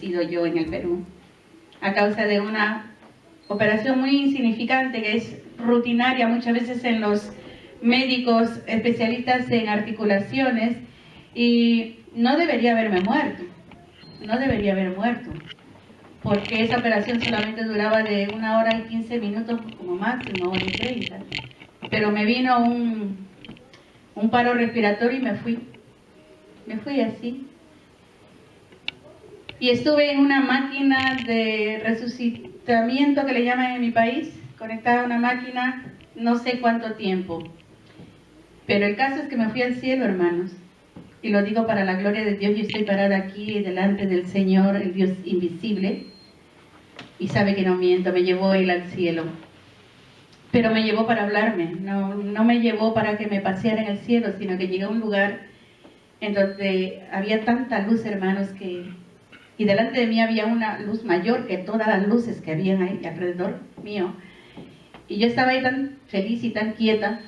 fallecido yo en el Perú, a causa de una operación muy insignificante que es rutinaria muchas veces en los médicos especialistas en articulaciones, y no debería haberme muerto, no debería haber muerto, porque esa operación solamente duraba de 1 hora y 15 minutos como máximo, 1 hora y 30, pero me vino un paro respiratorio y me fui así. Y estuve en una máquina de resucitamiento que le llaman en mi país, conectada a una máquina no sé cuánto tiempo. Pero el caso es que me fui al cielo, hermanos. Y lo digo para la gloria de Dios. Yo estoy parada aquí delante del Señor, el Dios invisible. Y sabe que no miento, me llevó Él al cielo. Pero me llevó para hablarme. No me llevó para que me paseara en el cielo, sino que llegué a un lugar en donde había tanta luz, hermanos, y delante de mí había una luz mayor que todas las luces que habían ahí alrededor mío. Y yo estaba ahí tan feliz y tan quieta,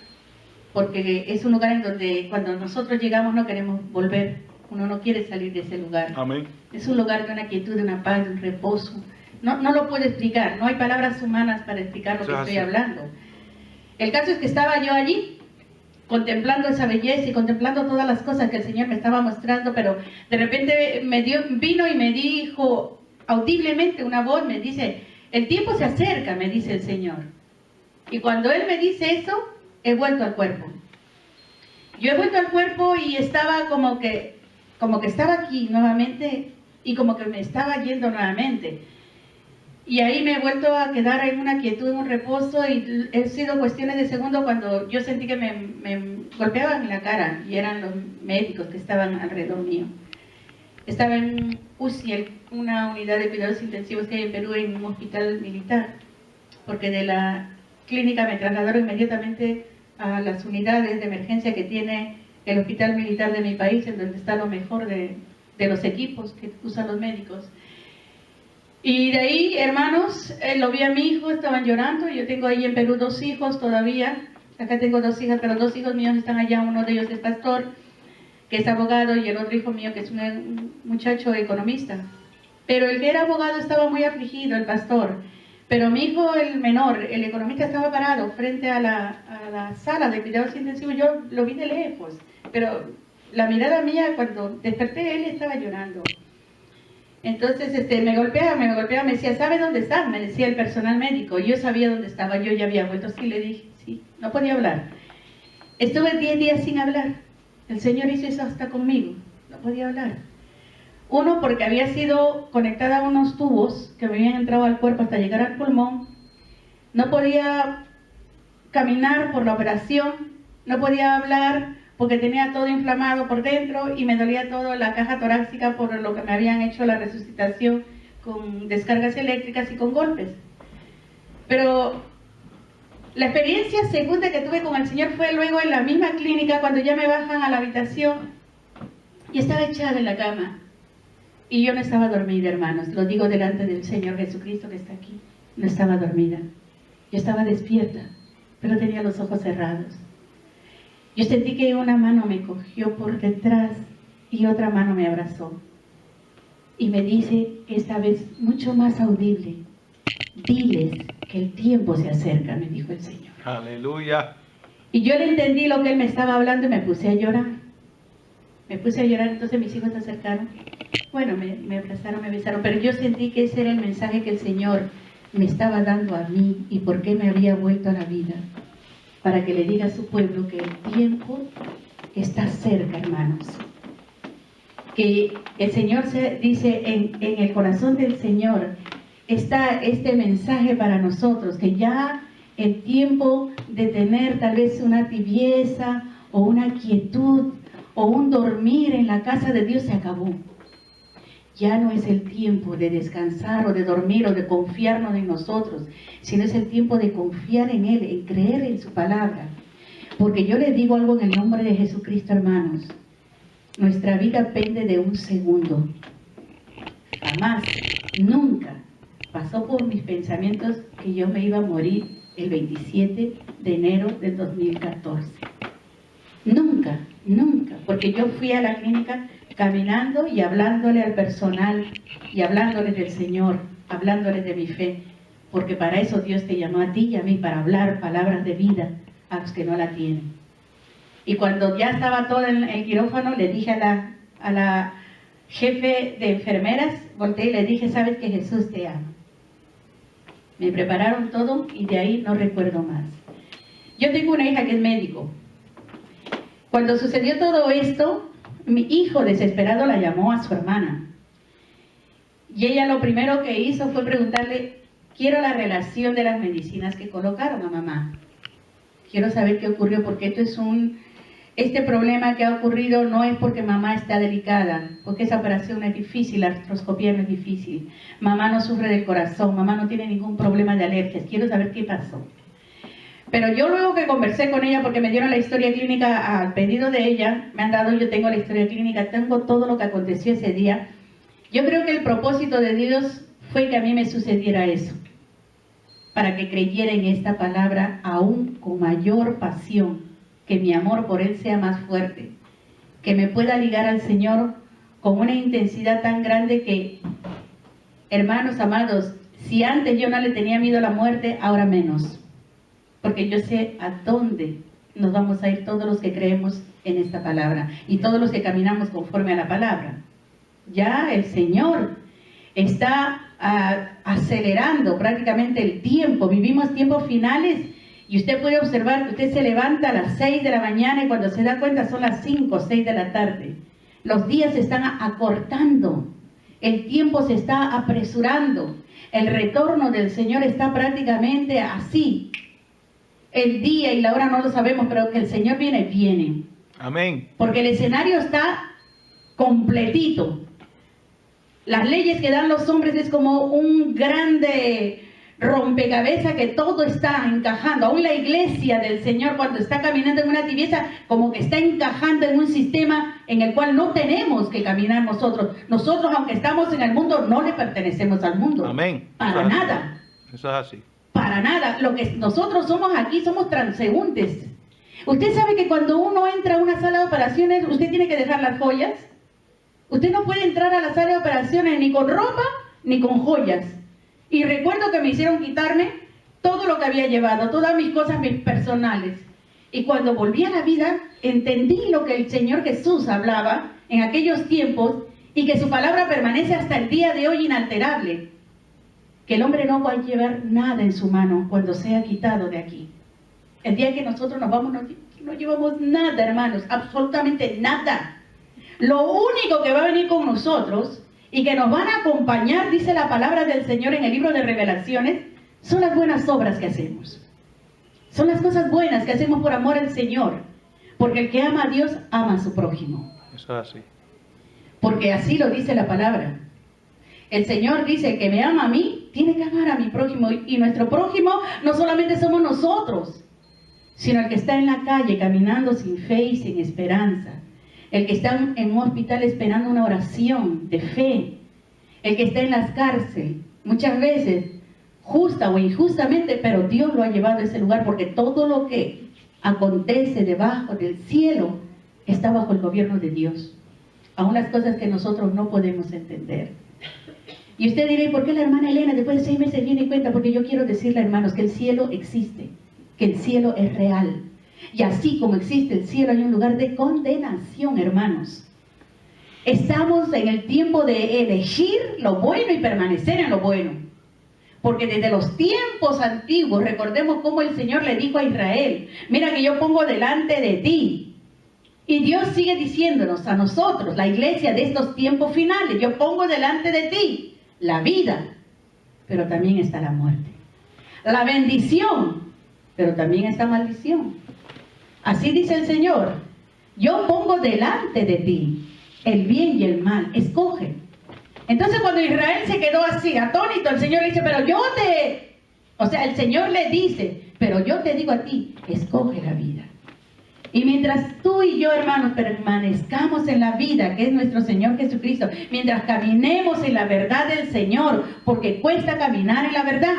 porque es un lugar en donde cuando nosotros llegamos no queremos volver. Uno no quiere salir de ese lugar. Amén. Es un lugar de una quietud, de una paz, de un reposo. No lo puedo explicar, no hay palabras humanas para explicar lo que estoy hablando. El caso es que estaba yo allí, contemplando esa belleza y contemplando todas las cosas que el Señor me estaba mostrando, pero de repente vino y me dijo audiblemente una voz, me dice, el tiempo se acerca, me dice el Señor. Y cuando Él me dice eso, he vuelto al cuerpo. Yo he vuelto al cuerpo y estaba como que estaba aquí nuevamente y como que me estaba yendo nuevamente. Y ahí me he vuelto a quedar en una quietud, en un reposo, y he sido cuestiones de segundo cuando yo sentí que me golpeaban en la cara, y eran los médicos que estaban alrededor mío. Estaba en UCI, una unidad de cuidados intensivos que hay en Perú, en un hospital militar, porque de la clínica me trasladaron inmediatamente a las unidades de emergencia que tiene el hospital militar de mi país, en donde está lo mejor de los equipos que usan los médicos. Y de ahí, hermanos, lo vi a mi hijo, estaban llorando. Yo tengo ahí en Perú 2 hijos todavía. Acá tengo 2 hijas, pero 2 hijos míos están allá. Uno de ellos es pastor, que es abogado, y el otro hijo mío, que es un muchacho economista. Pero el que era abogado estaba muy afligido, el pastor. Pero mi hijo, el menor, el economista, estaba parado frente a la sala de cuidados intensivos. Yo lo vi de lejos, pero la mirada mía, cuando desperté, él estaba llorando. Entonces me golpeaba, me decía, ¿sabe dónde estás? Me decía el personal médico. Yo sabía dónde estaba, yo ya había vuelto. Sí, le dije, sí, no podía hablar. Estuve 10 días sin hablar. El Señor hizo eso hasta conmigo, no podía hablar. Uno, porque había sido conectada a unos tubos que me habían entrado al cuerpo hasta llegar al pulmón. No podía caminar por la operación, no podía hablar porque tenía todo inflamado por dentro y me dolía todo la caja torácica por lo que me habían hecho la resucitación con descargas eléctricas y con golpes. Pero la experiencia segunda que tuve con el Señor fue luego en la misma clínica, cuando ya me bajan a la habitación y estaba echada en la cama. Y yo no estaba dormida, hermanos, lo digo delante del Señor Jesucristo que está aquí. No estaba dormida, yo estaba despierta, pero tenía los ojos cerrados. Yo sentí que una mano me cogió por detrás y otra mano me abrazó. Y me dice, esta vez mucho más audible, diles que el tiempo se acerca, me dijo el Señor. Aleluya. Y yo le entendí lo que Él me estaba hablando y me puse a llorar. Entonces mis hijos se acercaron. Bueno, me abrazaron, me besaron, pero yo sentí que ese era el mensaje que el Señor me estaba dando a mí y por qué me había vuelto a la vida. Para que le diga a su pueblo que el tiempo está cerca, hermanos. Que el Señor dice en el corazón del Señor está este mensaje para nosotros, que ya el tiempo de tener tal vez una tibieza o una quietud o un dormir en la casa de Dios se acabó. Ya no es el tiempo de descansar o de dormir o de confiarnos en nosotros, sino es el tiempo de confiar en Él, en creer en su palabra. Porque yo les digo algo en el nombre de Jesucristo, hermanos. Nuestra vida pende de un segundo. Jamás, nunca pasó por mis pensamientos que yo me iba a morir el 27 de enero del 2014. Nunca, porque yo fui a la clínica caminando y hablándole al personal y hablándoles del Señor, hablándoles de mi fe, porque para eso Dios te llamó a ti y a mí, para hablar palabras de vida a los que no la tienen. Y cuando ya estaba todo en el quirófano, le dije a la jefe de enfermeras, volteé y le dije, sabes que Jesús te ama. Me prepararon todo y de ahí no recuerdo más. Yo tengo una hija que es médico. Cuando sucedió todo esto, mi hijo desesperado la llamó a su hermana. Y ella lo primero que hizo fue preguntarle, quiero la relación de las medicinas que colocaron a mamá. Quiero saber qué ocurrió, porque este problema que ha ocurrido no es porque mamá está delicada, porque esa operación es difícil, la artroscopía no es difícil. Mamá no sufre del corazón, mamá no tiene ningún problema de alergias. Quiero saber qué pasó. Pero yo luego que conversé con ella, porque me dieron la historia clínica al pedido de ella, yo tengo la historia clínica, tengo todo lo que aconteció ese día. Yo creo que el propósito de Dios fue que a mí me sucediera eso, para que creyera en esta palabra aún con mayor pasión, que mi amor por Él sea más fuerte, que me pueda ligar al Señor con una intensidad tan grande que, hermanos amados, si antes yo no le tenía miedo a la muerte, ahora menos. Porque yo sé a dónde nos vamos a ir todos los que creemos en esta palabra y todos los que caminamos conforme a la palabra. Ya el Señor está acelerando prácticamente el tiempo. Vivimos tiempos finales y usted puede observar que usted se levanta a las 6 de la mañana y cuando se da cuenta son las 5 o 6 de la tarde. Los días se están acortando, el tiempo se está apresurando, el retorno del Señor está prácticamente así. El día y la hora no lo sabemos, pero que el Señor viene. Amén. Porque el escenario está completito. Las leyes que dan los hombres es como un grande rompecabezas que todo está encajando. Aún la iglesia del Señor, cuando está caminando en una tibieza, como que está encajando en un sistema en el cual no tenemos que caminar nosotros. Nosotros, aunque estamos en el mundo, no le pertenecemos al mundo. Amén. Para nada. Eso es así. Para nada. Lo que nosotros somos aquí somos transeúntes. Usted sabe que cuando uno entra a una sala de operaciones, usted tiene que dejar las joyas. Usted no puede entrar a la sala de operaciones ni con ropa ni con joyas. Y recuerdo que me hicieron quitarme todo lo que había llevado, todas mis cosas personales. Y cuando volví a la vida, entendí lo que el Señor Jesús hablaba en aquellos tiempos y que su palabra permanece hasta el día de hoy inalterable. Que el hombre no va a llevar nada en su mano cuando sea quitado de aquí. El día que nosotros nos vamos, no llevamos nada, hermanos, absolutamente nada. Lo único que va a venir con nosotros y que nos van a acompañar, dice la palabra del Señor en el libro de Revelaciones, son las buenas obras que hacemos. Son las cosas buenas que hacemos por amor al Señor. Porque el que ama a Dios, ama a su prójimo. Eso es así. Porque así lo dice la palabra. El Señor dice, el que me ama a mí, tiene que amar a mi prójimo. Y nuestro prójimo no solamente somos nosotros, sino el que está en la calle caminando sin fe y sin esperanza. El que está en un hospital esperando una oración de fe. El que está en las cárceles, muchas veces, justa o injustamente, pero Dios lo ha llevado a ese lugar porque todo lo que acontece debajo del cielo está bajo el gobierno de Dios. Aún las cosas que nosotros no podemos entender. Y usted dirá, ¿y por qué la hermana Elena después de 6 meses viene y cuenta? Porque yo quiero decirle, hermanos, que el cielo existe, que el cielo es real. Y así como existe el cielo, hay un lugar de condenación, hermanos. Estamos en el tiempo de elegir lo bueno y permanecer en lo bueno. Porque desde los tiempos antiguos, recordemos cómo el Señor le dijo a Israel, mira que yo pongo delante de ti. Y Dios sigue diciéndonos a nosotros, la iglesia de estos tiempos finales, yo pongo delante de ti la vida, pero también está la muerte. La bendición, pero también está maldición. Así dice el Señor, yo pongo delante de ti el bien y el mal, escoge. Entonces cuando Israel se quedó así, atónito, el Señor le dice, el Señor le dice, pero yo te digo a ti, escoge la vida. Y mientras tú y yo, hermanos, permanezcamos en la vida, que es nuestro Señor Jesucristo, mientras caminemos en la verdad del Señor, porque cuesta caminar en la verdad.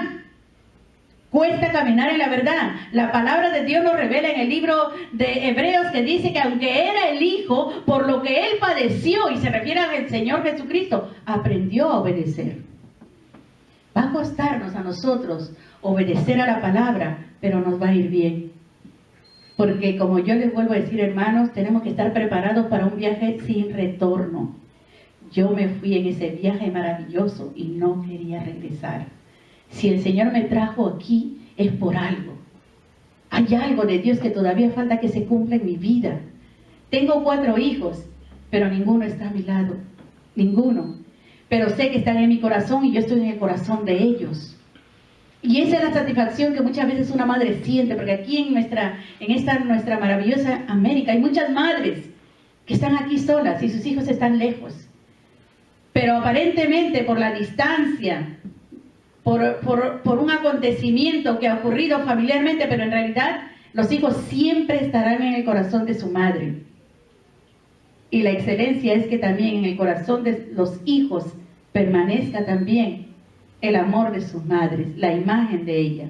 Cuesta caminar en la verdad. La palabra de Dios nos revela en el libro de Hebreos que dice que aunque era el Hijo, por lo que Él padeció, y se refiere al Señor Jesucristo, aprendió a obedecer. Va a costarnos a nosotros obedecer a la palabra, pero nos va a ir bien. Porque como yo les vuelvo a decir, hermanos, tenemos que estar preparados para un viaje sin retorno. Yo me fui en ese viaje maravilloso y no quería regresar. Si el Señor me trajo aquí, es por algo. Hay algo de Dios que todavía falta que se cumpla en mi vida. Tengo 4 hijos, pero ninguno está a mi lado. Ninguno. Pero sé que están en mi corazón y yo estoy en el corazón de ellos. Y esa es la satisfacción que muchas veces una madre siente, porque aquí en esta nuestra maravillosa América hay muchas madres que están aquí solas y sus hijos están lejos. Pero aparentemente por la distancia, por un acontecimiento que ha ocurrido familiarmente, pero en realidad los hijos siempre estarán en el corazón de su madre. Y la excelencia es que también en el corazón de los hijos permanezca también el amor de sus madres, la imagen de ella.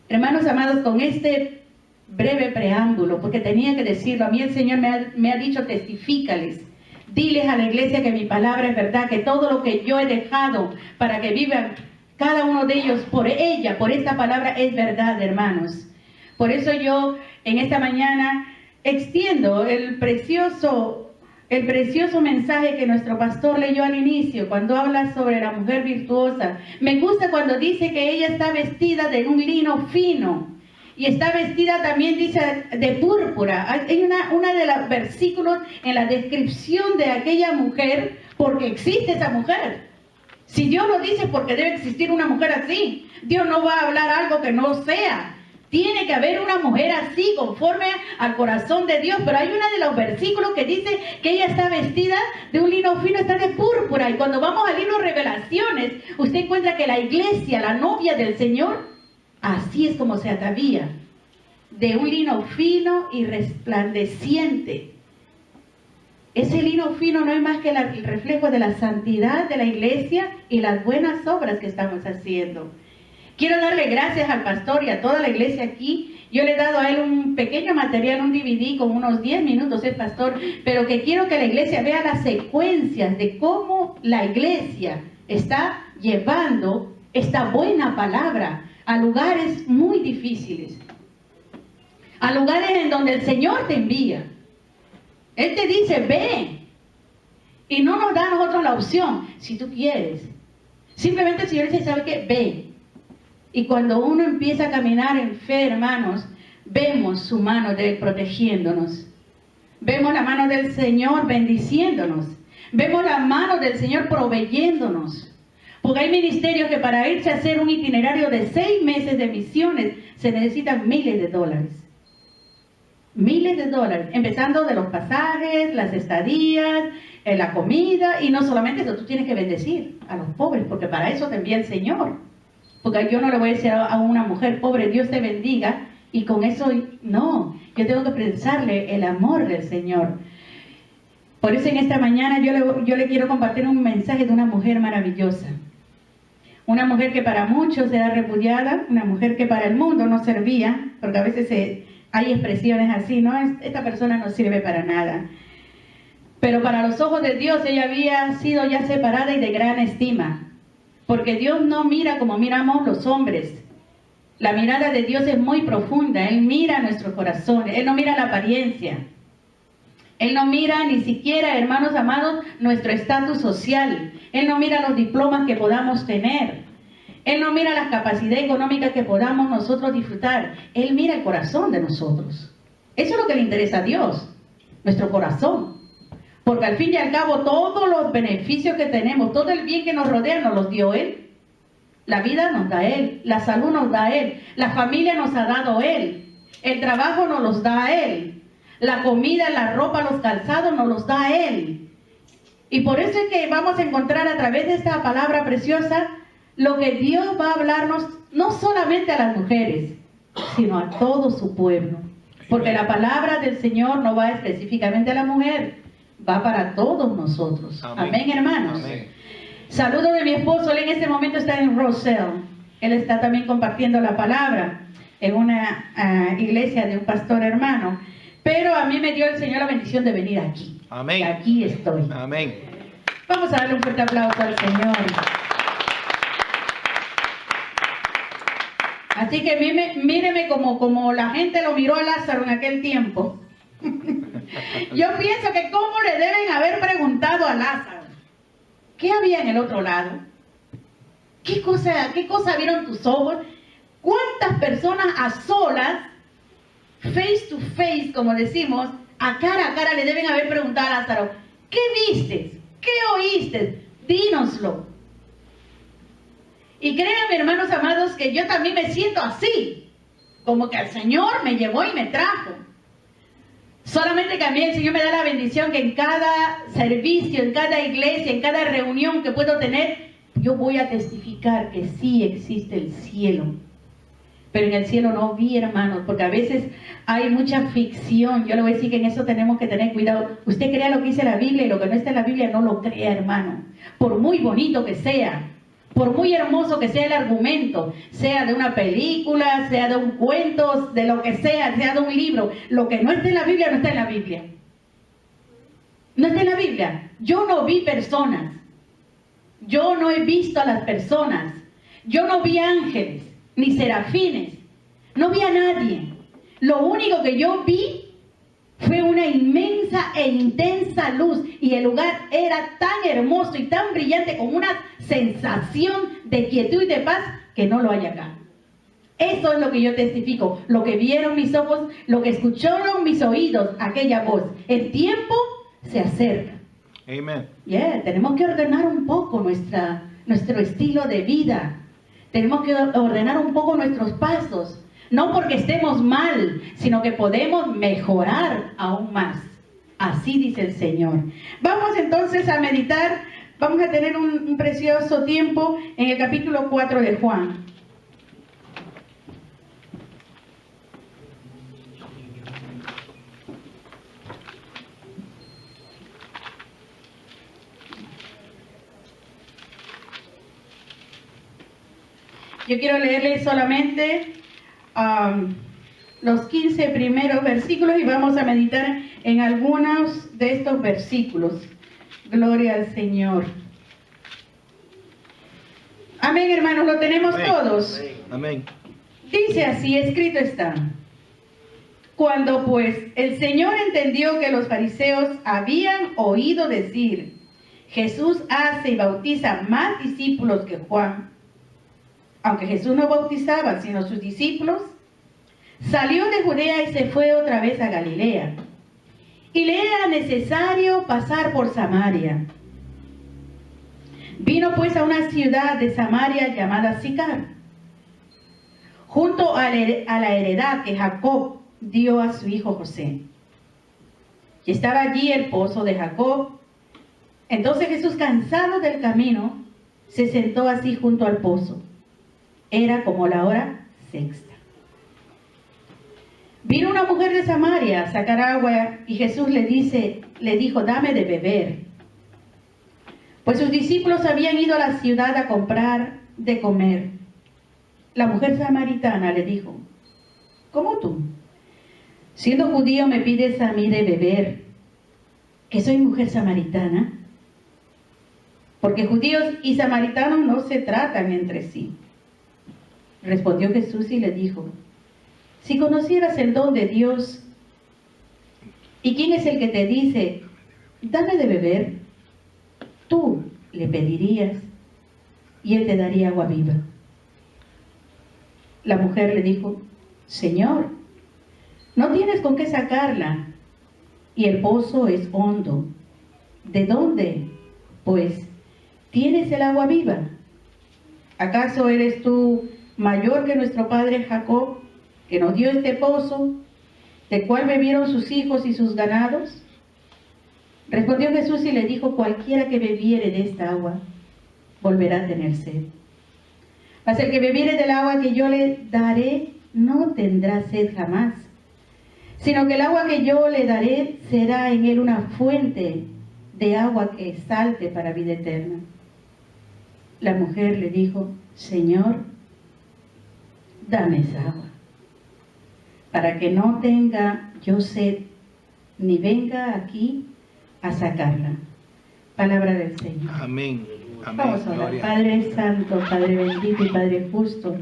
Hermanos amados, con este breve preámbulo, porque tenía que decirlo, a mí el Señor me ha dicho, testifícales, diles a la iglesia que mi palabra es verdad, que todo lo que yo he dejado para que vivan cada uno de ellos por ella, por esta palabra, es verdad, hermanos. Por eso yo en esta mañana extiendo el precioso mensaje que nuestro pastor leyó al inicio, cuando habla sobre la mujer virtuosa. Me gusta cuando dice que ella está vestida de un lino fino, y está vestida también, dice, de púrpura. Hay una de los versículos en la descripción de aquella mujer, porque existe esa mujer. Si Dios lo dice, porque debe existir una mujer así. Dios no va a hablar algo que no sea. Tiene que haber una mujer así, conforme al corazón de Dios. Pero hay uno de los versículos que dice que ella está vestida de un lino fino, está de púrpura. Y cuando vamos al libro de Revelaciones, usted encuentra que la iglesia, la novia del Señor, así es como se atavía, de un lino fino y resplandeciente. Ese lino fino no es más que el reflejo de la santidad de la iglesia y las buenas obras que estamos haciendo. Quiero darle gracias al pastor y a toda la iglesia aquí. Yo le he dado a él un pequeño material, un DVD con unos 10 minutos, el pastor, pero que quiero que la iglesia vea las secuencias de cómo la iglesia está llevando esta buena palabra a lugares muy difíciles, a lugares en donde el Señor te envía. Él te dice, ve, y no nos da a nosotros la opción, si tú quieres. Simplemente el Señor dice, ¿sabe qué? Ve. Y cuando uno empieza a caminar en fe, hermanos, vemos su mano de Él protegiéndonos. Vemos la mano del Señor bendiciéndonos. Vemos la mano del Señor proveyéndonos. Porque hay ministerios que para irse a hacer un itinerario de 6 meses de misiones se necesitan miles de dólares. Miles de dólares, empezando de los pasajes, las estadías, la comida, y no solamente eso, tú tienes que bendecir a los pobres, porque para eso te envía el Señor. Porque yo no le voy a decir a una mujer, pobre, Dios te bendiga, y con eso, no, yo tengo que pensarle el amor del Señor. Por eso en esta mañana yo le quiero compartir un mensaje de una mujer maravillosa. Una mujer que para muchos era repudiada, una mujer que para el mundo no servía, porque a veces hay expresiones así, ¿no? Esta persona no sirve para nada. Pero para los ojos de Dios ella había sido ya separada y de gran estima. Porque Dios no mira como miramos los hombres. La mirada de Dios es muy profunda. Él mira nuestros corazones. Él no mira la apariencia. Él no mira ni siquiera, hermanos amados, nuestro estatus social. Él no mira los diplomas que podamos tener. Él no mira las capacidades económicas que podamos nosotros disfrutar. Él mira el corazón de nosotros. Eso es lo que le interesa a Dios, nuestro corazón. Porque al fin y al cabo todos los beneficios que tenemos, todo el bien que nos rodea nos los dio Él. La vida nos da Él, la salud nos da Él, la familia nos ha dado Él, el trabajo nos los da Él, la comida, la ropa, los calzados nos los da Él. Y por eso es que vamos a encontrar a través de esta palabra preciosa lo que Dios va a hablarnos, no solamente a las mujeres, sino a todo su pueblo. Porque la palabra del Señor no va específicamente a la mujer, va para todos nosotros. Amén, hermanos. Amén. Saludo de mi esposo, él en este momento está en Roselle. Él está también compartiendo la palabra en una iglesia de un pastor hermano. Pero a mí me dio el Señor la bendición de venir aquí. Amén. Y aquí estoy. Amén. Vamos a darle un fuerte aplauso al Señor. Así que míreme como la gente lo miró a Lázaro en aquel tiempo. Yo pienso que cómo le deben haber preguntado a Lázaro. ¿Qué había en el otro lado? ¿Qué cosa vieron tus ojos? ¿Cuántas personas a solas, face to face, como decimos, a cara le deben haber preguntado a Lázaro, ¿qué viste? ¿Qué oíste? Dínoslo. Y créanme, hermanos amados, que yo también me siento así, como que el Señor me llevó y me trajo. Solamente que a mí el Señor me da la bendición que en cada servicio, en cada iglesia, en cada reunión que puedo tener, yo voy a testificar que sí existe el cielo. Pero en el cielo no vi, hermanos, porque a veces hay mucha ficción. Yo le voy a decir que en eso tenemos que tener cuidado. Usted crea lo que dice la Biblia y lo que no está en la Biblia no lo crea, hermano. Por muy bonito que sea, por muy hermoso que sea el argumento, sea de una película, sea de un cuento, de lo que sea de un libro, lo que no está en la Biblia no está en la Biblia. No está en la Biblia. Yo no vi personas. Yo no he visto a las personas. Yo no vi ángeles, ni serafines. No vi a nadie. Lo único que yo vi fue una inmensa e intensa luz, y el lugar era tan hermoso y tan brillante, con una sensación de quietud y de paz que no lo hay acá. Eso es lo que yo testifico, lo que vieron mis ojos, lo que escucharon mis oídos, aquella voz. El tiempo se acerca. Amen. Tenemos que ordenar un poco nuestro estilo de vida. Tenemos que ordenar un poco nuestros pasos. No porque estemos mal, sino que podemos mejorar aún más. Así dice el Señor. Vamos entonces a meditar. Vamos a tener un precioso tiempo en el capítulo 4 de Juan. Yo quiero leerles solamente los 15 primeros versículos y vamos a meditar en algunos de estos versículos. Gloria al Señor. Amén, hermanos, lo tenemos todos. Amén. Dice así, escrito está: cuando pues el Señor entendió que los fariseos habían oído decir, Jesús hace y bautiza más discípulos que Juan, aunque Jesús no bautizaba sino sus discípulos, salió de Judea y se fue otra vez a Galilea. Y le era necesario pasar por Samaria. Vino pues a una ciudad de Samaria llamada Sicar, junto a la heredad que Jacob dio a su hijo José. Y estaba allí el pozo de Jacob. Entonces Jesús, cansado del camino, se sentó así junto al pozo. Era como la hora sexta. Vino una mujer de Samaria a sacar agua y Jesús le dijo, dame de beber. Pues sus discípulos habían ido a la ciudad a comprar de comer. La mujer samaritana le dijo, ¿cómo tú, siendo judío, me pides a mí de beber, que soy mujer samaritana? Porque judíos y samaritanos no se tratan entre sí. Respondió Jesús y le dijo, si conocieras el don de Dios, ¿y quién es el que te dice, dame de beber? Tú le pedirías y él te daría agua viva. La mujer le dijo, Señor, no tienes con qué sacarla y el pozo es hondo. ¿De dónde, pues, tienes el agua viva? ¿Acaso eres tú mayor que nuestro padre Jacob, que nos dio este pozo, del cual bebieron sus hijos y sus ganados? Respondió Jesús y le dijo, cualquiera que bebiere de esta agua, volverá a tener sed. Mas el que bebiere del agua que yo le daré, no tendrá sed jamás, sino que el agua que yo le daré será en él una fuente de agua que salte para vida eterna. La mujer le dijo, Señor, dame esa agua, para que no tenga yo sed, ni venga aquí a sacarla. Palabra del Señor. Amén. Amén. Vamos a orar. Gloria. Padre Santo, Padre bendito y Padre justo,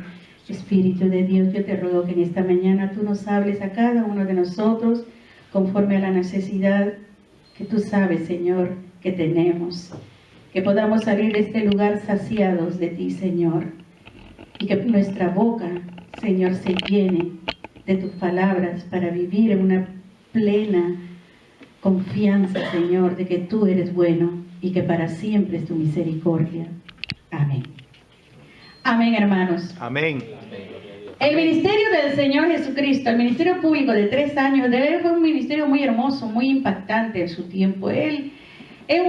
Espíritu de Dios, yo te ruego que en esta mañana tú nos hables a cada uno de nosotros conforme a la necesidad que tú sabes, Señor, que tenemos. Que podamos salir de este lugar saciados de ti, Señor. Y que nuestra boca, Señor, se llene de tus palabras para vivir en una plena confianza, Señor, de que tú eres bueno y que para siempre es tu misericordia. Amén. Amén, hermanos. Amén. El ministerio del Señor Jesucristo, el ministerio público de 3 años, de él fue un ministerio muy hermoso, muy impactante en su tiempo. Él es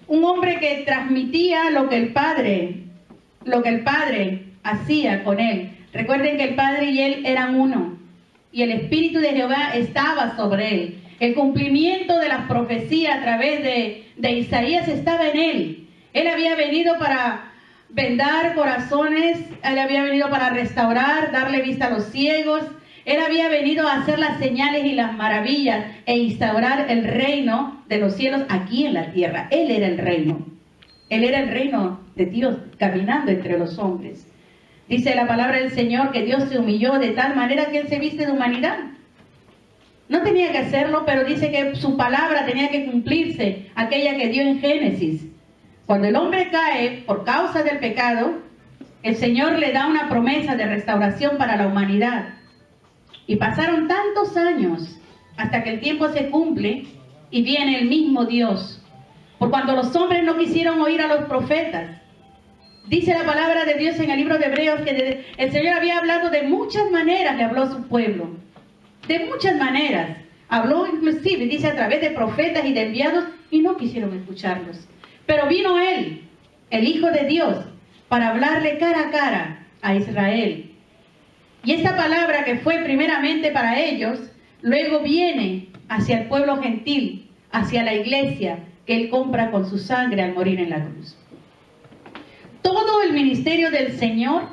un hombre que transmitía lo que el Padre hacía con él. Recuerden que el Padre y él eran uno, y el Espíritu de Jehová estaba sobre él. El cumplimiento de las profecías a través de Isaías estaba en él. Él había venido para vendar corazones, él había venido para restaurar, darle vista a los ciegos. Él había venido a hacer las señales y las maravillas e instaurar el reino de los cielos aquí en la tierra. Él era el reino. Él era el reino de Dios caminando entre los hombres. Dice la palabra del Señor que Dios se humilló de tal manera que Él se viste de humanidad. No tenía que hacerlo, pero dice que su palabra tenía que cumplirse, aquella que dio en Génesis. Cuando el hombre cae por causa del pecado, el Señor le da una promesa de restauración para la humanidad. Y pasaron tantos años hasta que el tiempo se cumple y viene el mismo Dios. Por cuando los hombres no quisieron oír a los profetas. Dice la palabra de Dios en el libro de Hebreos que el Señor había hablado de muchas maneras, le habló a su pueblo. De muchas maneras. Habló inclusive, dice, a través de profetas y de enviados, y no quisieron escucharlos. Pero vino Él, el Hijo de Dios, para hablarle cara a cara a Israel. Y esta palabra que fue primeramente para ellos, luego viene hacia el pueblo gentil, hacia la iglesia, que Él compra con su sangre al morir en la cruz. Todo el ministerio del Señor,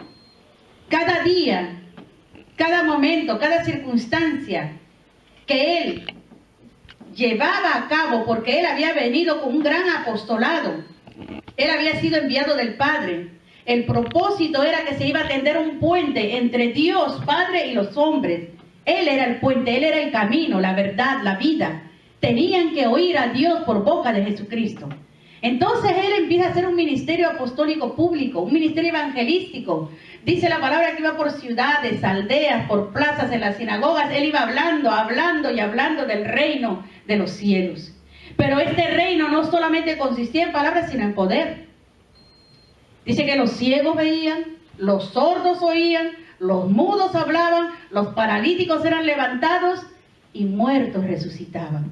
cada día, cada momento, cada circunstancia que Él llevaba a cabo, porque Él había venido con un gran apostolado. Él había sido enviado del Padre. El propósito era que se iba a tender un puente entre Dios, Padre, y los hombres. Él era el puente, Él era el camino, la verdad, la vida. Tenían que oír a Dios por boca de Jesucristo. Entonces Él empieza a hacer un ministerio apostólico público, un ministerio evangelístico. Dice la palabra que iba por ciudades, aldeas, por plazas, en las sinagogas. Él iba hablando del reino de los cielos. Pero este reino no solamente consistía en palabras, sino en poder. Dice que los ciegos veían, los sordos oían, los mudos hablaban, los paralíticos eran levantados y muertos resucitaban.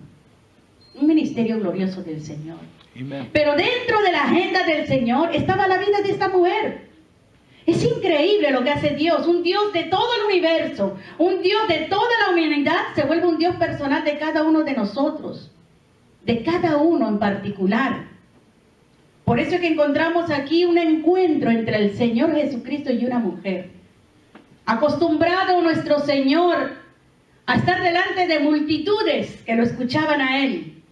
Un ministerio glorioso del Señor. Amen. Pero dentro de la agenda del Señor estaba la vida de esta mujer. Es increíble lo que hace Dios. Un Dios de todo el universo, un Dios de toda la humanidad, se vuelve un Dios personal de cada uno de nosotros, de cada uno en particular. Por eso es que encontramos aquí un encuentro entre el Señor Jesucristo y una mujer. Acostumbrado nuestro Señor a estar delante de multitudes que lo escuchaban a Él.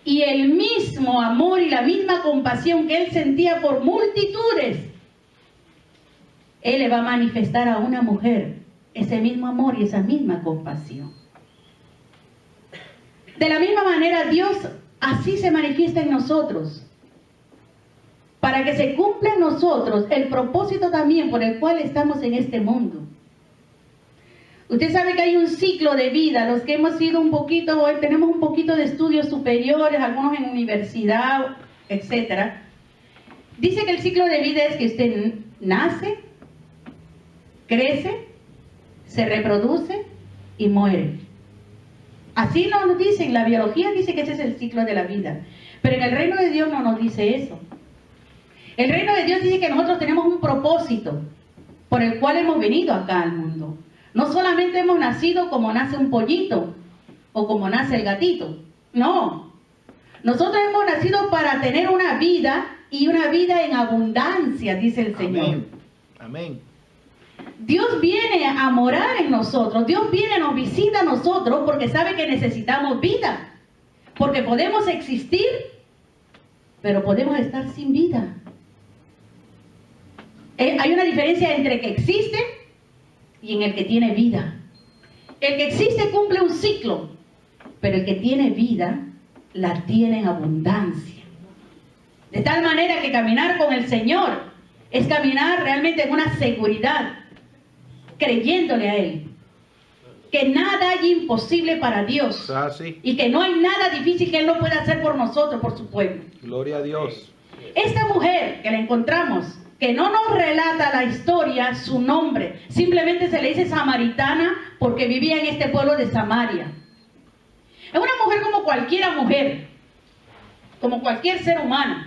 Y el mismo amor y la misma compasión que Él sentía por multitudes, Él le va a manifestar a una mujer ese mismo amor y esa misma compasión. De la misma manera, Dios así se manifiesta en nosotros, para que se cumpla en nosotros el propósito también por el cual estamos en este mundo. Usted sabe que hay un ciclo de vida, los que hemos sido tenemos un poquito de estudios superiores, algunos en universidad, etc. Dice que el ciclo de vida es que usted nace, crece, se reproduce y muere. Así nos dicen, la biología dice que ese es el ciclo de la vida. Pero en el reino de Dios no nos dice eso. El reino de Dios dice que nosotros tenemos un propósito por el cual hemos venido acá al mundo. No solamente hemos nacido como nace un pollito o como nace el gatito. No. Nosotros hemos nacido para tener una vida y una vida en abundancia, dice el Señor. Amén. Amén. Dios viene a morar en nosotros. Dios viene, nos visita a nosotros porque sabe que necesitamos vida. Porque podemos existir, pero podemos estar sin vida. Hay una diferencia entre el que existe y en el que tiene vida. El que existe cumple un ciclo, pero el que tiene vida la tiene en abundancia. De tal manera que caminar con el Señor es caminar realmente en una seguridad, creyéndole a Él. Que nada hay imposible para Dios. Y que no hay nada difícil que Él no pueda hacer por nosotros, por su pueblo. Gloria a Dios. Esta mujer que la encontramos, que no nos relata la historia, su nombre, simplemente se le dice samaritana porque vivía en este pueblo de Samaria. Es una mujer como cualquier mujer, como cualquier ser humano,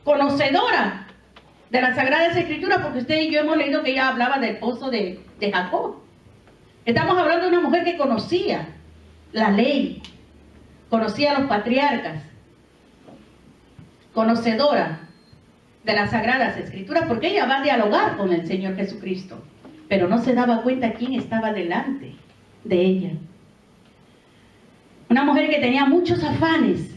conocedora de las Sagradas Escrituras, porque usted y yo hemos leído que ella hablaba del pozo de Jacob. Estamos hablando de una mujer que conocía la ley, conocía a los patriarcas, conocedora de las Sagradas Escrituras, porque ella va a dialogar con el Señor Jesucristo, pero no se daba cuenta quién estaba delante de ella. Una mujer que tenía muchos afanes.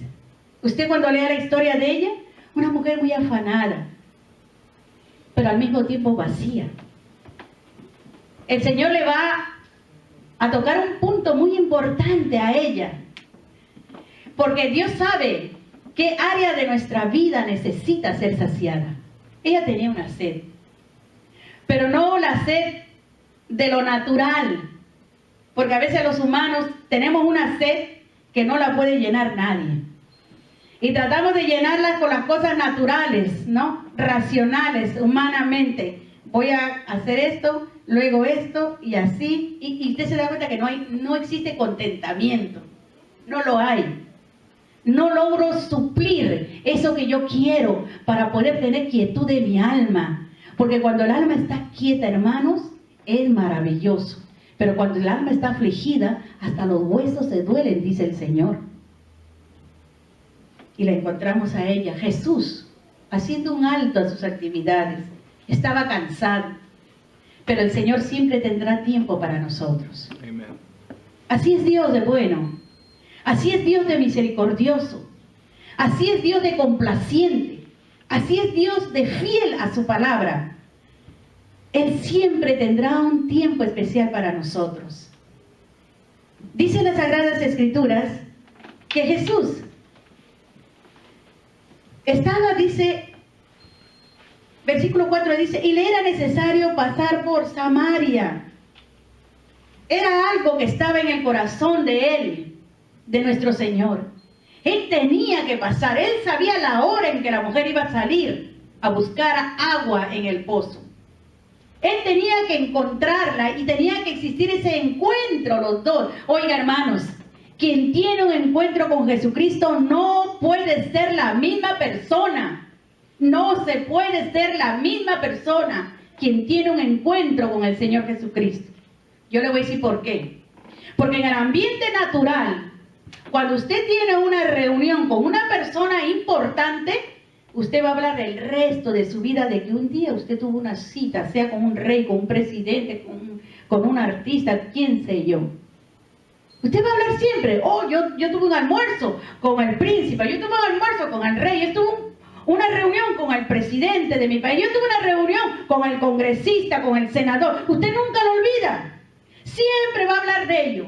Usted cuando lea la historia de ella, una mujer muy afanada, pero al mismo tiempo vacía. El Señor le va a tocar un punto muy importante a ella, porque Dios sabe qué área de nuestra vida necesita ser saciada. Ella tenía una sed, pero no la sed de lo natural, porque a veces los humanos tenemos una sed que no la puede llenar nadie. Y tratamos de llenarla con las cosas naturales, ¿no? Racionales, humanamente. Voy a hacer esto, luego esto y así. Y usted se da cuenta que no existe contentamiento. No lo hay. No logro suplir eso que yo quiero para poder tener quietud de mi alma. Porque cuando el alma está quieta, hermanos, es maravilloso. Pero cuando el alma está afligida, hasta los huesos se duelen, dice el Señor. Y la encontramos a ella, Jesús, haciendo un alto a sus actividades. Estaba cansado. Pero el Señor siempre tendrá tiempo para nosotros. Amén. Así es Dios de bueno. Así es Dios de misericordioso. Así es Dios de complaciente. Así es Dios de fiel a su palabra. Él siempre tendrá un tiempo especial para nosotros. Dice las Sagradas Escrituras que Jesús estaba, dice, versículo 4 dice, y le era necesario pasar por Samaria. Era algo que estaba en el corazón de él, de nuestro Señor. Él tenía que pasar, él sabía la hora en que la mujer iba a salir a buscar agua en el pozo. Él tenía que encontrarla y tenía que existir ese encuentro los dos. Oiga, hermanos, quien tiene un encuentro con Jesucristo no puede ser la misma persona. No se puede ser la misma persona quien tiene un encuentro con el Señor Jesucristo. Yo le voy a decir por qué. Porque en el ambiente natural, cuando usted tiene una reunión con una persona importante, usted va a hablar del resto de su vida, de que un día usted tuvo una cita, sea con un rey, con un presidente, con un artista, quién sé yo. Usted va a hablar siempre, oh, yo tuve un almuerzo con el príncipe, yo tuve un almuerzo con el rey, yo tuve una reunión con el presidente de mi país, yo tuve una reunión con el congresista, con el senador. Usted nunca lo olvida. Siempre va a hablar de ello.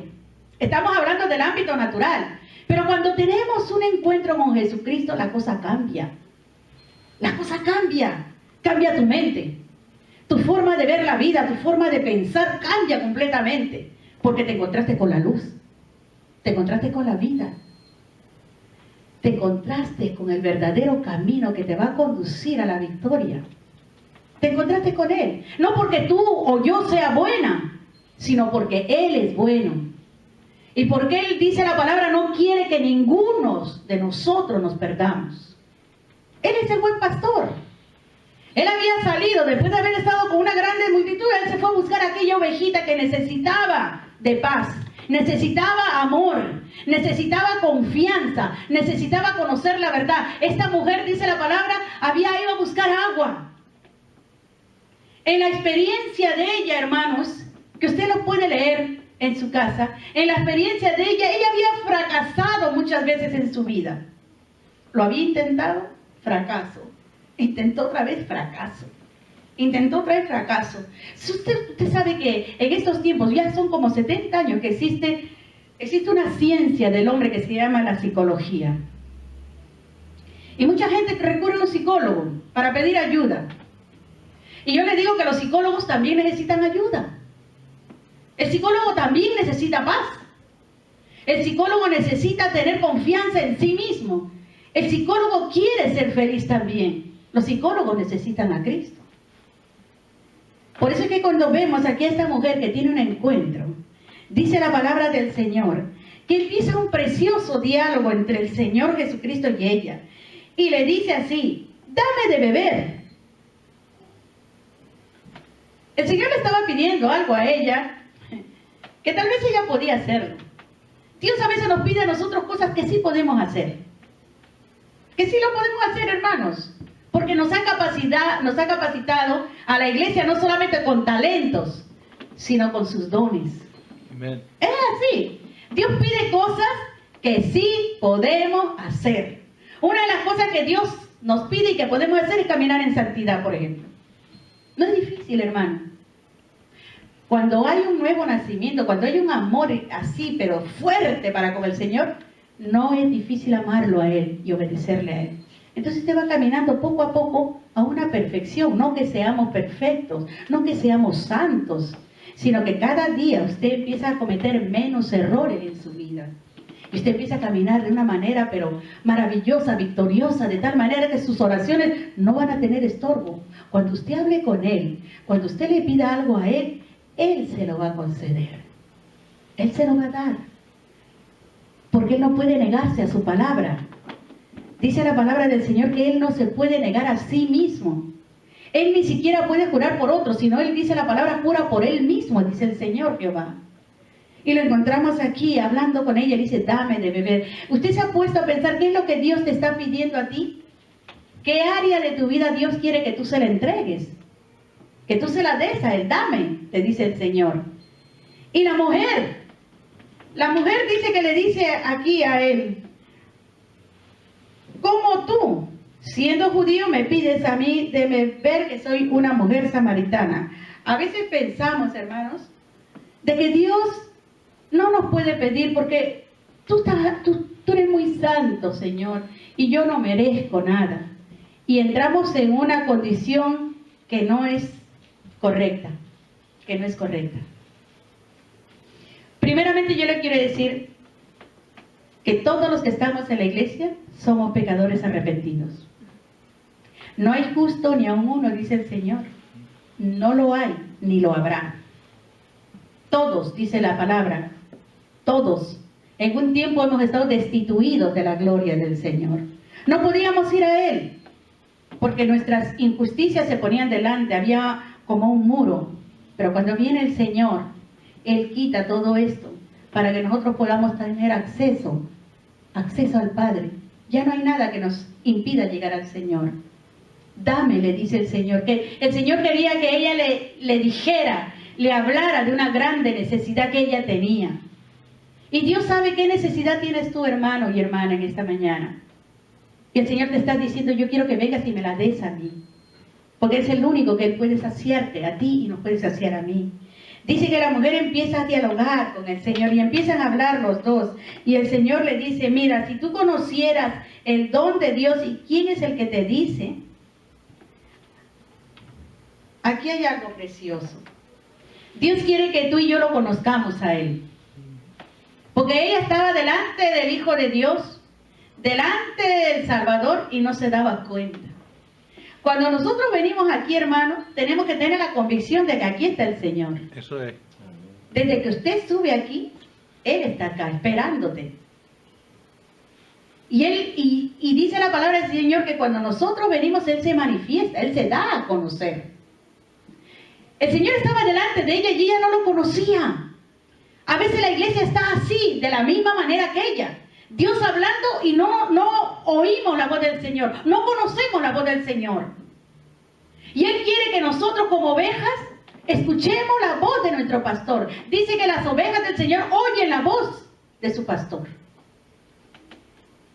Estamos hablando del ámbito natural. Pero cuando tenemos un encuentro con Jesucristo, la cosa cambia. La cosa cambia. Cambia tu mente. Tu forma de ver la vida, tu forma de pensar cambia completamente. Porque te encontraste con la luz. Te encontraste con la vida. Te encontraste con el verdadero camino que te va a conducir a la victoria. Te encontraste con Él. No porque tú o yo sea buena, sino porque Él es bueno. Y porque Él dice la palabra, no quiere que ninguno de nosotros nos perdamos. Él es el buen pastor. Él había salido, después de haber estado con una grande multitud, Él se fue a buscar a aquella ovejita que necesitaba de paz, necesitaba amor, necesitaba confianza, necesitaba conocer la verdad. Esta mujer, dice la palabra, había ido a buscar agua. En la experiencia de ella, hermanos, que usted lo puede leer en su casa, en la experiencia de ella había fracasado muchas veces en su vida. Lo había intentado, fracaso. Intentó otra vez, fracaso. Intentó otra vez, fracaso. Usted sabe que en estos tiempos, ya son como 70 años que existe una ciencia del hombre que se llama la psicología. Y mucha gente recurre a un psicólogo para pedir ayuda. Y yo le digo que los psicólogos también necesitan ayuda. El psicólogo también necesita paz. El psicólogo necesita tener confianza en sí mismo. El psicólogo quiere ser feliz también. Los psicólogos necesitan a Cristo. Por eso es que cuando vemos aquí a esta mujer que tiene un encuentro, dice la palabra del Señor, que empieza un precioso diálogo entre el Señor Jesucristo y ella. Y le dice así, dame de beber. El Señor le estaba pidiendo algo a ella, que tal vez ella podía hacerlo. Dios a veces nos pide a nosotros cosas que sí podemos hacer. Que sí lo podemos hacer, hermanos. Porque nos ha capacitado a la iglesia no solamente con talentos, sino con sus dones. Amen. Es así. Dios pide cosas que sí podemos hacer. Una de las cosas que Dios nos pide y que podemos hacer es caminar en santidad, por ejemplo. No es difícil, hermano. Cuando hay un nuevo nacimiento, cuando hay un amor así, pero fuerte para con el Señor, no es difícil amarlo a Él y obedecerle a Él. Entonces usted va caminando poco a poco a una perfección, no que seamos perfectos, no que seamos santos, sino que cada día usted empieza a cometer menos errores en su vida. Y usted empieza a caminar de una manera, pero maravillosa, victoriosa, de tal manera que sus oraciones no van a tener estorbo. Cuando usted hable con Él, cuando usted le pida algo a Él, Él se lo va a conceder. Él se lo va a dar. Porque Él no puede negarse a su palabra. Dice la palabra del Señor que Él no se puede negar a sí mismo. Él ni siquiera puede jurar por otro, sino Él dice la palabra, jura por Él mismo, dice el Señor Jehová. Y lo encontramos aquí hablando con ella, dice, dame de beber. ¿Usted se ha puesto a pensar qué es lo que Dios te está pidiendo a ti? ¿Qué área de tu vida Dios quiere que tú se la entregues? Que tú se la des a Él, dame, te dice el Señor. Y la mujer dice que le dice aquí a Él, ¿cómo tú, siendo judío, me pides a mí de beber que soy una mujer samaritana? A veces pensamos, hermanos, de que Dios no nos puede pedir porque tú eres muy santo, Señor, y yo no merezco nada. Y entramos en una condición que no es correcta, Primeramente yo le quiero decir que todos los que estamos en la iglesia somos pecadores arrepentidos. No hay justo ni aun uno, dice el Señor. No lo hay, ni lo habrá. Todos, dice la palabra, todos, en un tiempo hemos estado destituidos de la gloria del Señor. No podíamos ir a Él, porque nuestras injusticias se ponían delante, había como un muro. Pero cuando viene el Señor, Él quita todo esto, para que nosotros podamos tener acceso al Padre. Ya no hay nada que nos impida llegar al Señor. Dame, le dice el Señor. Que el Señor quería que ella le dijera, le hablara de una grande necesidad que ella tenía. Y Dios sabe qué necesidad tienes tú, hermano y hermana, en esta mañana. Y el Señor te está diciendo, yo quiero que vengas y me la des a mí. Porque es el único que Él puede saciarte a ti y nos puede saciar a mí. Dice que la mujer empieza a dialogar con el Señor y empiezan a hablar los dos. Y el Señor le dice, mira, si tú conocieras el don de Dios y quién es el que te dice, aquí hay algo precioso. Dios quiere que tú y yo lo conozcamos a Él. Porque ella estaba delante del Hijo de Dios, delante del Salvador y no se daba cuenta. Cuando nosotros venimos aquí, hermanos, tenemos que tener la convicción de que aquí está el Señor. Eso es. Desde que usted sube aquí, Él está acá, esperándote. Y dice la palabra del Señor que cuando nosotros venimos, Él se manifiesta, Él se da a conocer. El Señor estaba delante de ella y ella no lo conocía. A veces la iglesia está así, de la misma manera que ella. Dios hablando y no oímos la voz del Señor, no conocemos la voz del Señor. Y Él quiere que nosotros como ovejas escuchemos la voz de nuestro pastor. Dice que las ovejas del Señor oyen la voz de su pastor.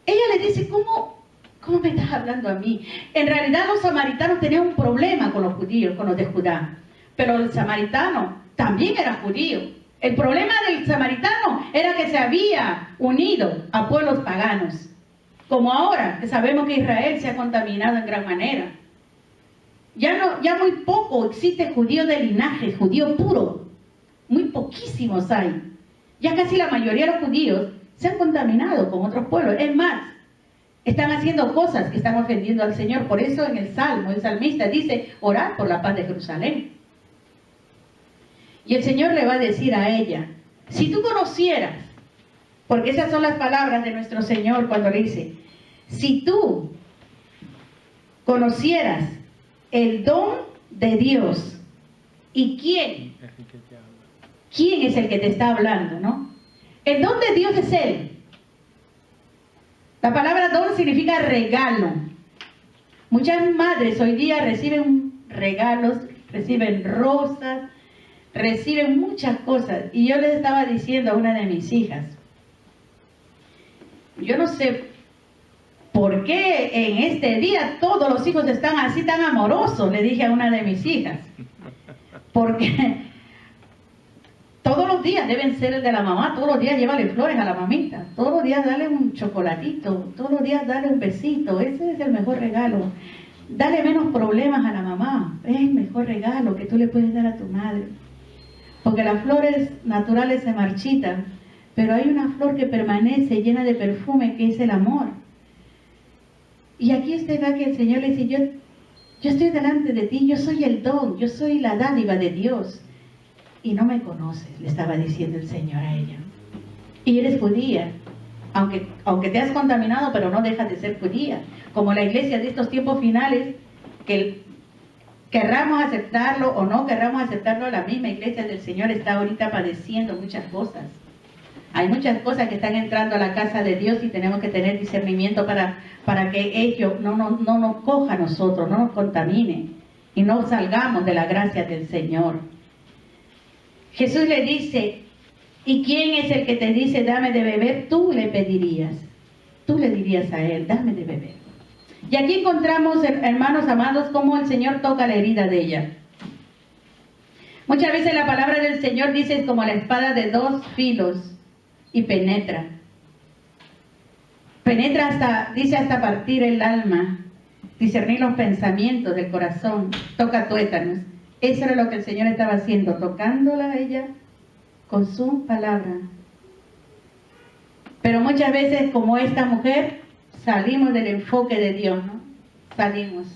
Ella le dice, ¿cómo me estás hablando a mí? En realidad los samaritanos tenían un problema con los judíos, con los de Judá. Pero el samaritano también era judío. El problema del samaritano era que se había unido a pueblos paganos. Como ahora, que sabemos que Israel se ha contaminado en gran manera. Ya muy poco existe judío de linaje, judío puro. Muy poquísimos hay. Ya casi la mayoría de los judíos se han contaminado con otros pueblos. Es más, están haciendo cosas que están ofendiendo al Señor. Por eso en el Salmo, el salmista dice, orad por la paz de Jerusalén. Y el Señor le va a decir a ella, si tú conocieras, porque esas son las palabras de nuestro Señor cuando le dice, si tú conocieras el don de Dios y quién es el que te está hablando, ¿no? El don de Dios es Él. La palabra don significa regalo. Muchas madres hoy día reciben regalos, reciben rosas, reciben muchas cosas. Y yo les estaba diciendo a una de mis hijas, yo no sé por qué en este día todos los hijos están así tan amorosos, le dije a una de mis hijas. Porque todos los días deben ser el de la mamá, todos los días llévale flores a la mamita, todos los días dale un chocolatito, todos los días dale un besito, ese es el mejor regalo. Dale menos problemas a la mamá, es el mejor regalo que tú le puedes dar a tu madre. Porque las flores naturales se marchitan, pero hay una flor que permanece llena de perfume, que es el amor. Y aquí usted ve que el Señor le dice, yo estoy delante de ti, yo soy el don, yo soy la dádiva de Dios. Y no me conoces, le estaba diciendo el Señor a ella. Y eres judía, aunque te has contaminado, pero no dejas de ser judía. Como la iglesia de estos tiempos finales, que querramos aceptarlo o no querramos aceptarlo, la misma iglesia del Señor está ahorita padeciendo muchas cosas. Hay muchas cosas que están entrando a la casa de Dios y tenemos que tener discernimiento para que ello no nos coja a nosotros, no nos contamine y no salgamos de la gracia del Señor. Jesús le dice, ¿y quién es el que te dice dame de beber? Tú le pedirías, tú le dirías a él, dame de beber. Y aquí encontramos, hermanos amados, cómo el Señor toca la herida de ella. Muchas veces la palabra del Señor dice como la espada de dos filos y penetra. Penetra hasta partir el alma, discernir los pensamientos del corazón, toca tuétanos. Eso era lo que el Señor estaba haciendo, tocándola a ella con su palabra. Pero muchas veces, como esta mujer, salimos del enfoque de Dios, ¿no? Salimos.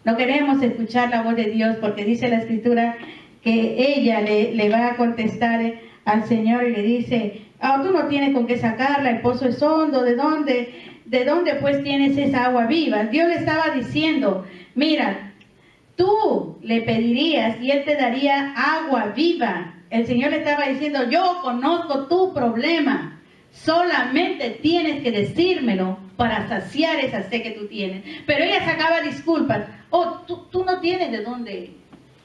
No queremos escuchar la voz de Dios porque dice la Escritura que ella le va a contestar al Señor y le dice, tú no tienes con qué sacarla, el pozo es hondo, ¿de dónde pues tienes esa agua viva? Dios le estaba diciendo, mira, tú le pedirías y Él te daría agua viva. El Señor le estaba diciendo, yo conozco tu problema, solamente tienes que decírmelo para saciar esa sed que tú tienes. Pero ella sacaba disculpas, tú no tienes de dónde,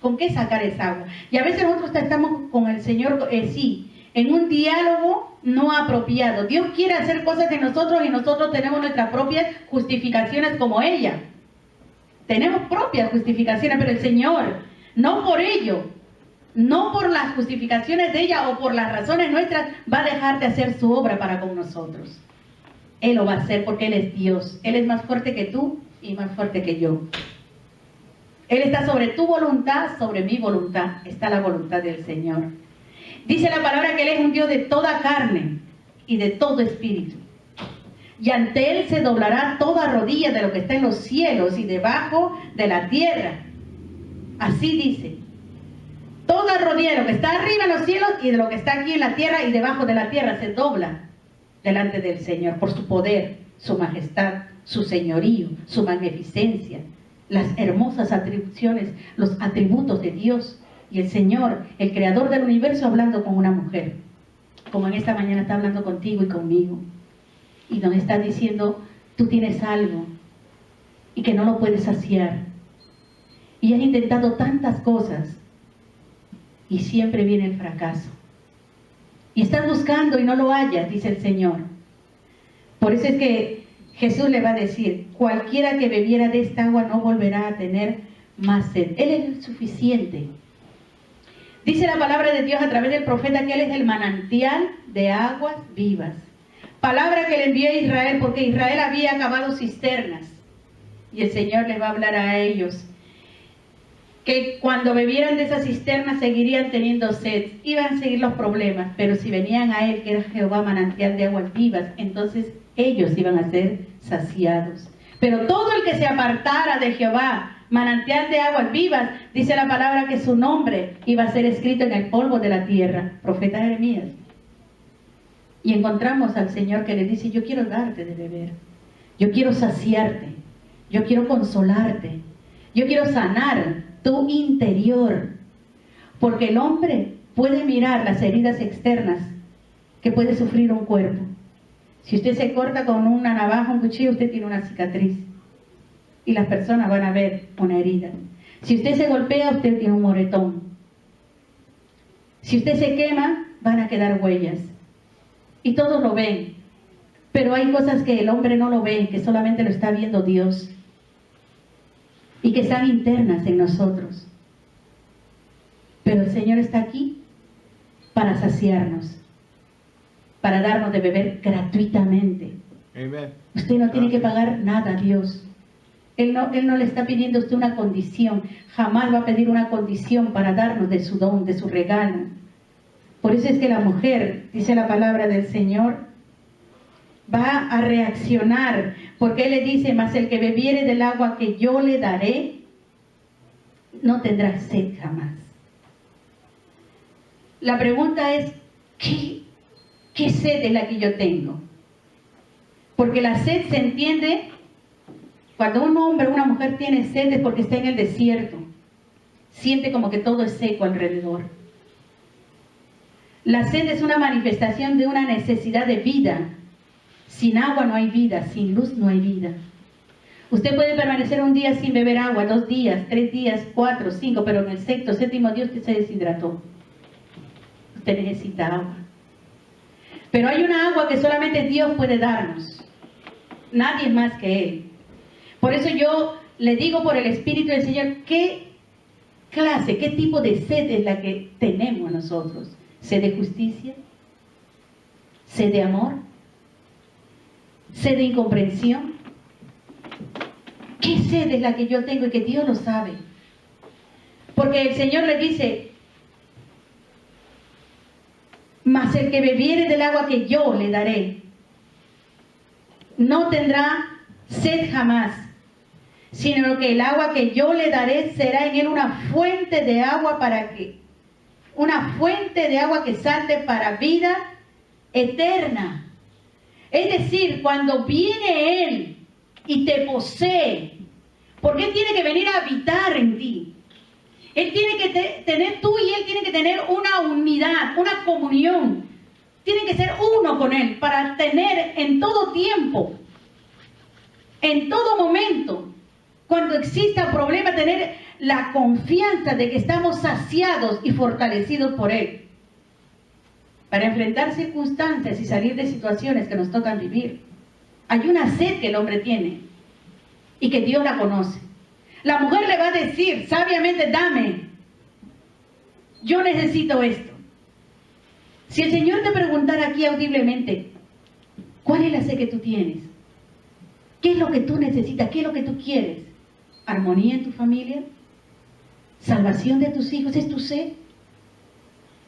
con qué sacar esa agua. Y a veces nosotros estamos con el Señor, sí, en un diálogo no apropiado. Dios quiere hacer cosas en nosotros y nosotros tenemos nuestras propias justificaciones como ella. Tenemos propias justificaciones, pero el Señor, no por ello, no por las justificaciones de ella o por las razones nuestras, va a dejar de hacer su obra para con nosotros. Él lo va a hacer porque Él es Dios. Él es más fuerte que tú y más fuerte que yo. Él está sobre tu voluntad, sobre mi voluntad. Está la voluntad del Señor. Dice la palabra que Él es un Dios de toda carne y de todo espíritu. Y ante Él se doblará toda rodilla de lo que está en los cielos y debajo de la tierra. Así dice. Toda rodilla de lo que está arriba en los cielos y de lo que está aquí en la tierra y debajo de la tierra se dobla delante del Señor por su poder, su majestad, su señorío, su magnificencia, las hermosas atribuciones, los atributos de Dios. Y el Señor, el creador del universo, hablando con una mujer, como en esta mañana está hablando contigo y conmigo. Y nos está diciendo, tú tienes algo y que no lo puedes saciar. y has intentado tantas cosas y siempre viene el fracaso. Y estás buscando y no lo hallas, dice el Señor. Por eso es que Jesús le va a decir, cualquiera que bebiera de esta agua no volverá a tener más sed. Él es el suficiente. Dice la palabra de Dios a través del profeta que Él es el manantial de aguas vivas. Palabra que le envió a Israel porque Israel había acabado cisternas. Y el Señor les va a hablar a ellos que cuando bebieran de esas cisternas seguirían teniendo sed. Iban a seguir los problemas, pero si venían a Él, que era Jehová manantial de aguas vivas, entonces ellos iban a ser saciados. Pero todo el que se apartara de Jehová, manantial de aguas vivas, dice la palabra que su nombre iba a ser escrito en el polvo de la tierra. Profeta Jeremías. Y encontramos al Señor que le dice, yo quiero darte de beber, yo quiero saciarte, yo quiero consolarte, yo quiero sanar tu interior, porque el hombre puede mirar las heridas externas que puede sufrir un cuerpo. Si usted se corta con una navaja, un cuchillo, usted tiene una cicatriz y las personas van a ver una herida. Si usted se golpea, usted tiene un moretón. Si usted se quema, van a quedar huellas y todos lo ven, pero hay cosas que el hombre no lo ve, que solamente lo está viendo Dios y que están internas en nosotros. Pero el Señor está aquí para saciarnos, para darnos de beber gratuitamente. Amen. Usted no tiene que pagar nada a Dios. Él no le está pidiendo a usted una condición. Jamás va a pedir una condición para darnos de su don, de su regalo. Por eso es que la mujer, dice la palabra del Señor, va a reaccionar, porque Él le dice, mas el que bebiere del agua que yo le daré, no tendrá sed jamás. La pregunta es, ¿qué sed es la que yo tengo? Porque la sed se entiende, cuando un hombre o una mujer tiene sed es porque está en el desierto, siente como que todo es seco alrededor. La sed es una manifestación de una necesidad de vida. Sin agua no hay vida, sin luz no hay vida. Usted puede permanecer un día sin beber agua, 2 días, 3 días, 4, 5, pero en el sexto, séptimo día usted se deshidrató. Usted necesita agua. Pero hay una agua que solamente Dios puede darnos. Nadie más que Él. Por eso yo le digo por el Espíritu del Señor, ¿qué clase, qué tipo de sed es la que tenemos nosotros? ¿Sed de justicia? ¿Sed de amor? ¿Sed de incomprensión? ¿Qué sed es la que yo tengo y que Dios lo sabe? Porque el Señor le dice, mas el que bebiere del agua que yo le daré, no tendrá sed jamás, sino que el agua que yo le daré será en él una fuente de agua que salte para vida eterna. Es decir, cuando viene Él y te posee, porque Él tiene que venir a habitar en ti. Él tiene que tener, tú y Él tienen que tener una unidad, una comunión. Tienen que ser uno con Él para tener en todo tiempo, en todo momento, cuando exista problema, tener la confianza de que estamos saciados y fortalecidos por Él, para enfrentar circunstancias y salir de situaciones que nos tocan vivir. Hay una sed que el hombre tiene y que Dios la conoce. La mujer le va a decir sabiamente, dame, yo necesito esto. Si el Señor te preguntara aquí audiblemente, ¿cuál es la sed que tú tienes? ¿Qué es lo que tú necesitas? ¿Qué es lo que tú quieres? ¿Armonía en tu familia? ¿Salvación de tus hijos? ¿Es tu sed?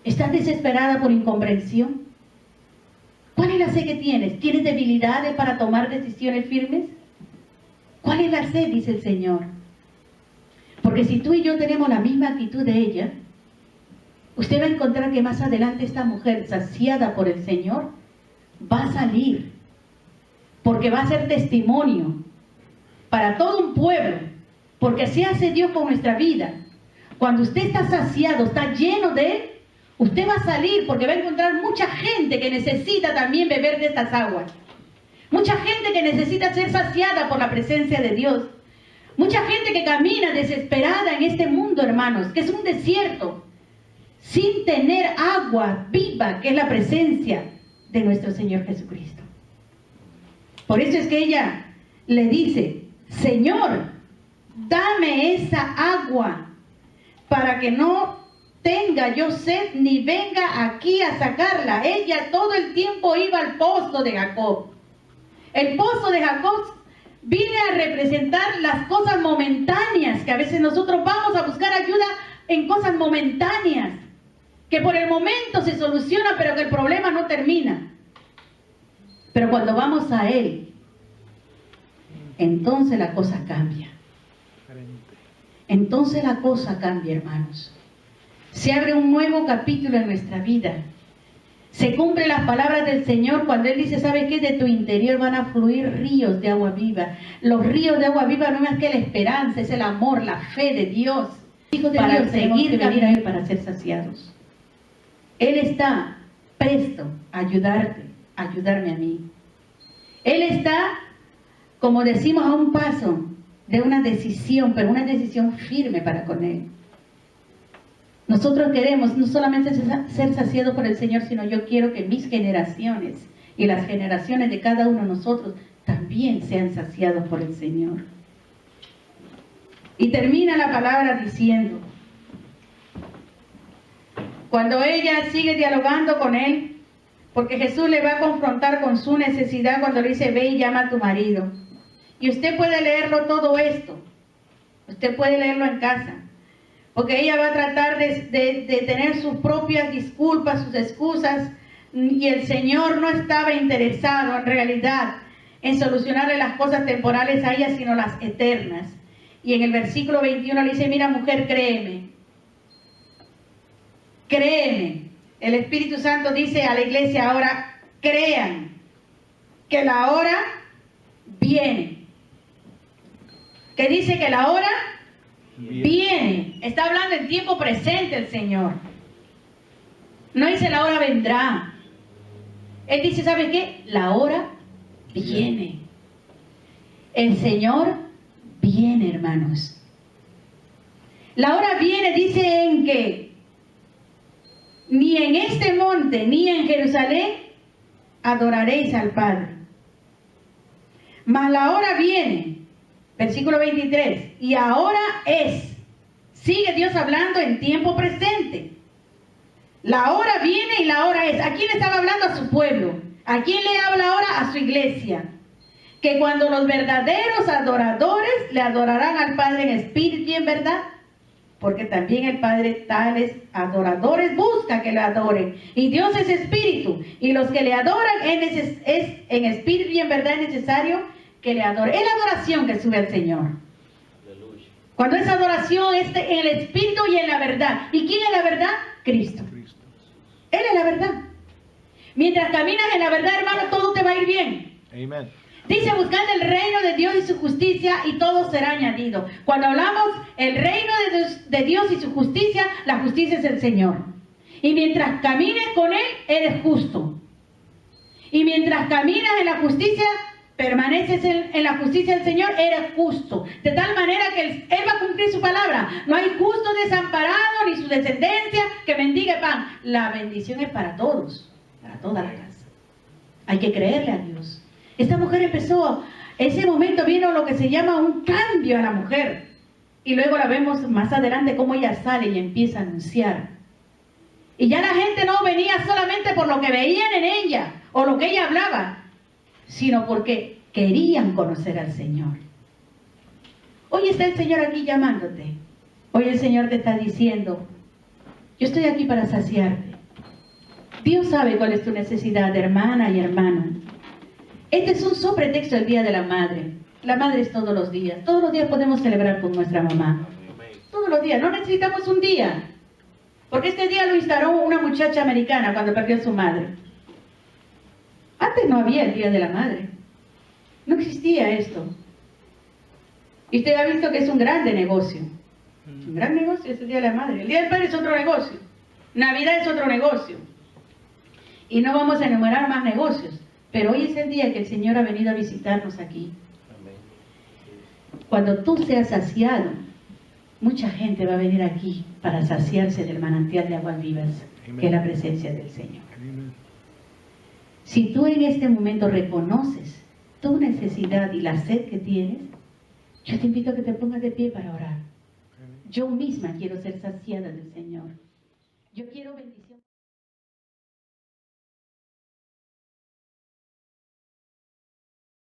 ¿Estás desesperada por incomprensión? ¿Cuál es la sed que tienes? ¿Tienes debilidades para tomar decisiones firmes? ¿Cuál es la sed? Dice el Señor. Porque si tú y yo tenemos la misma actitud de ella, usted va a encontrar que más adelante esta mujer, saciada por el Señor, va a salir. Porque va a ser testimonio para todo un pueblo. Porque así hace Dios con nuestra vida. Cuando usted está saciado, está lleno de Él, usted va a salir porque va a encontrar mucha gente que necesita también beber de estas aguas. Mucha gente que necesita ser saciada por la presencia de Dios. Mucha gente que camina desesperada en este mundo, hermanos, que es un desierto, sin tener agua viva, que es la presencia de nuestro Señor Jesucristo. Por eso es que ella le dice, Señor, dame esa agua para que no tenga yo sed ni venga aquí a sacarla. Ella todo el tiempo iba al pozo de Jacob. El pozo de Jacob viene a representar las cosas momentáneas, que a veces nosotros vamos a buscar ayuda en cosas momentáneas, que por el momento se soluciona, pero que el problema no termina. Pero cuando vamos a Él, entonces la cosa cambia. Entonces la cosa cambia, hermanos. Se abre un nuevo capítulo en nuestra vida. Se cumplen las palabras del Señor cuando Él dice, ¿sabe qué? De tu interior van a fluir ríos de agua viva. Los ríos de agua viva no es más que la esperanza, es el amor, la fe de Dios. Hijos de Dios, seguir venir a Él para ser saciados. Él está presto a ayudarte, a ayudarme a mí. Él está, como decimos, a un paso de una decisión, pero una decisión firme para con Él. Nosotros queremos no solamente ser saciados por el Señor, sino yo quiero que mis generaciones y las generaciones de cada uno de nosotros también sean saciados por el Señor. Y termina la palabra diciendo, cuando ella sigue dialogando con él, porque Jesús le va a confrontar con su necesidad cuando le dice, ve y llama a tu marido. Y usted puede leerlo todo esto, usted puede leerlo en casa. Porque ella va a tratar de tener sus propias disculpas, sus excusas, y el Señor no estaba interesado en realidad en solucionarle las cosas temporales a ella, sino las eternas. Y en el versículo 21 le dice, mira mujer, créeme. Créeme. El Espíritu Santo dice a la iglesia ahora, crean que la hora viene. Que dice que la hora viene. Está hablando en tiempo presente el Señor. No dice la hora vendrá. Él dice, ¿sabe qué? La hora viene. El Señor viene, hermanos. La hora viene, dice en que ni en este monte ni en Jerusalén adoraréis al Padre. Mas la hora viene. Versículo 23, y ahora es, sigue Dios hablando en tiempo presente. La hora viene y la hora es. ¿A quién estaba hablando? A su pueblo. ¿A quién le habla ahora? A su iglesia. Que cuando los verdaderos adoradores le adorarán al Padre en espíritu y en verdad, porque también el Padre tales adoradores busca que le adoren. Y Dios es espíritu, y los que le adoran es en espíritu y en verdad es necesario que le adore. Es la adoración que sube al Señor. Cuando esa adoración esté en el espíritu y en la verdad. ¿Y quién es la verdad? Cristo. Él es la verdad. Mientras caminas en la verdad, hermano, todo te va a ir bien. Amen. Dice, buscad el reino de Dios y su justicia y todo será añadido. Cuando hablamos el reino de Dios y su justicia, la justicia es el Señor. Y mientras camines con Él, eres justo. Y mientras caminas en la justicia, permaneces en la justicia del Señor, eres justo. De tal manera que Él va a cumplir su palabra. No hay justo desamparado, ni su descendencia que mendigue pan. La bendición es para todos, para toda la casa. Hay que creerle a Dios. Esta mujer empezó, ese momento vino lo que se llama un cambio a la mujer. Y luego la vemos más adelante cómo ella sale y empieza a anunciar. Y ya la gente no venía solamente por lo que veían en ella o lo que ella hablaba, sino porque querían conocer al Señor. Hoy está el Señor aquí llamándote. Hoy el Señor te está diciendo, yo estoy aquí para saciarte. Dios sabe cuál es tu necesidad, hermana y hermano. Este es un sobretexto del Día de la Madre. La madre es todos los días. Todos los días podemos celebrar con nuestra mamá. Todos los días. No necesitamos un día. Porque este día lo instauró una muchacha americana cuando perdió a su madre. Antes no había el Día de la Madre. No existía esto. Y usted ha visto que es un grande negocio. Un gran negocio es el Día de la Madre. El Día del Padre es otro negocio. Navidad es otro negocio. Y no vamos a enumerar más negocios. Pero hoy es el día que el Señor ha venido a visitarnos aquí. Cuando tú seas saciado, mucha gente va a venir aquí para saciarse del manantial de aguas vivas, que es la presencia del Señor. Si tú en este momento reconoces tu necesidad y la sed que tienes, yo te invito a que te pongas de pie para orar. Yo misma quiero ser saciada del Señor. Yo quiero bendición.